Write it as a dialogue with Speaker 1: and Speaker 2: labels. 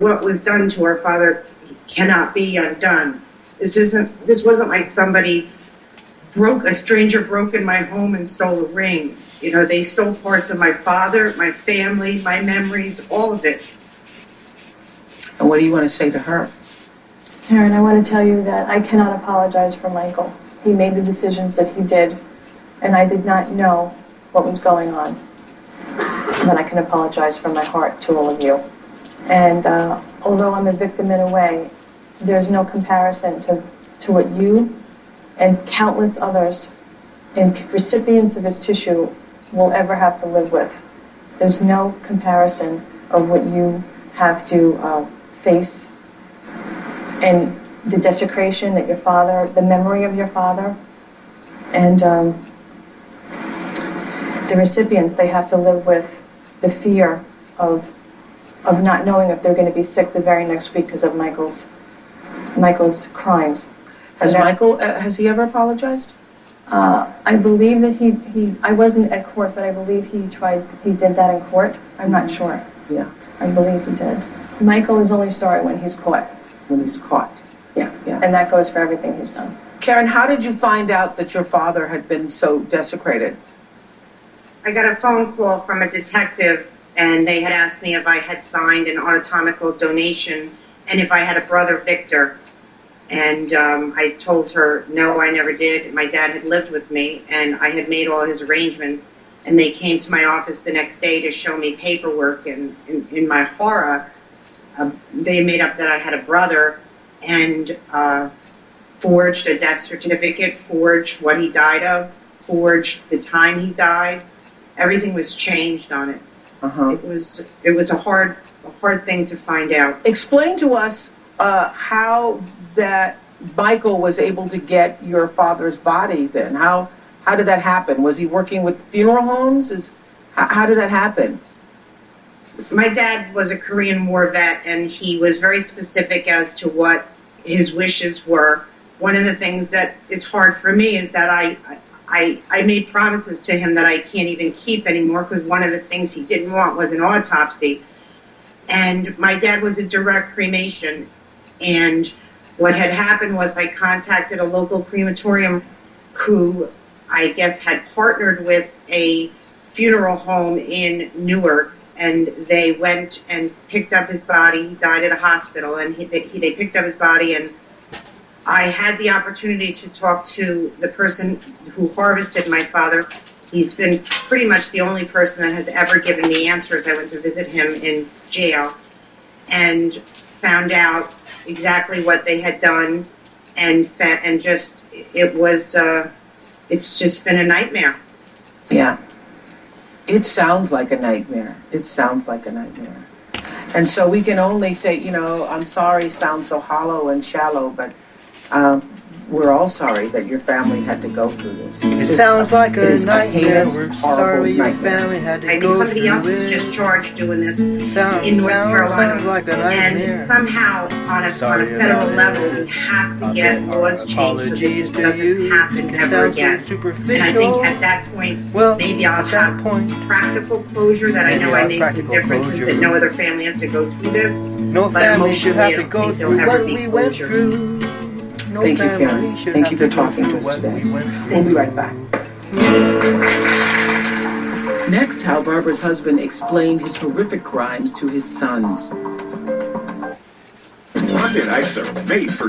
Speaker 1: What was done to our father cannot be undone. This wasn't like a stranger broke in my home and stole a ring. You know, they stole parts of my father, my family, my memories, all of it.
Speaker 2: And what do you want to say to her?
Speaker 3: Karen, I want to tell you that I cannot apologize for Michael. He made the decisions that he did, and I did not know what was going on. But I can apologize from my heart to all of you. And although I'm a victim in a way, there's no comparison to what you and countless others and recipients of his tissue will ever have to live with. There's no comparison of what you have to face, and the desecration that your father, the memory of your father, and the recipients, they have to live with the fear of not knowing if they're going to be sick the very next week because of Michael's crimes.
Speaker 2: Has he ever apologized?
Speaker 3: I believe that I wasn't at court, but I believe he did that in court. I'm not sure.
Speaker 2: Yeah.
Speaker 3: I believe he did. Michael is only sorry when he's caught.
Speaker 2: When he's caught.
Speaker 3: Yeah. And that goes for everything he's done.
Speaker 2: Karen, how did you find out that your father had been so desecrated?
Speaker 1: I got a phone call from a detective, and they had asked me if I had signed an anatomical donation and if I had a brother, Victor. And I told her, no, I never did. My dad had lived with me, and I had made all his arrangements. And they came to my office the next day to show me paperwork, and in my horror, they made up that I had a brother and forged a death certificate, forged what he died of, forged the time he died. Everything was changed on it.
Speaker 2: Uh-huh.
Speaker 1: It was a hard thing to find out.
Speaker 2: Explain to us how that Michael was able to get your father's body then. How did that happen? Was he working with funeral homes? How did that happen?
Speaker 1: My dad was a Korean War vet, and he was very specific as to what his wishes were. One of the things that is hard for me is that I made promises to him that I can't even keep anymore, because one of the things he didn't want was an autopsy. And my dad was a direct cremation. And what had happened was I contacted a local crematorium who I guess had partnered with a funeral home in Newark, and they went and picked up his body. He died at a hospital, and they picked up his body, and I had the opportunity to talk to the person who harvested my father. He's been pretty much the only person that has ever given me answers. I went to visit him in jail and found out exactly what they had done, and just it's just been a nightmare.
Speaker 2: Yeah. It sounds like a nightmare. It sounds like a nightmare. And so we can only say, I'm sorry sounds so hollow and shallow, but we're all sorry that your family had to go through this.
Speaker 4: It sounds like a nightmare. We're sorry your family had to go through this.
Speaker 1: Somebody else was just charged doing this in North Carolina.
Speaker 4: Sounds like a nightmare.
Speaker 1: And somehow, on a federal level, we have to get laws changed so this doesn't happen ever again. And I think at that point, maybe I'll have practical closure, that I know I made some differences, that no other family has to go through this.
Speaker 4: No family should have to go through what we went through.
Speaker 2: Thank you, Karen. Thank you for talking to us today. We'll be right back. Next, how Barbara's husband explained his horrific crimes to his sons.
Speaker 5: Monday nights are made for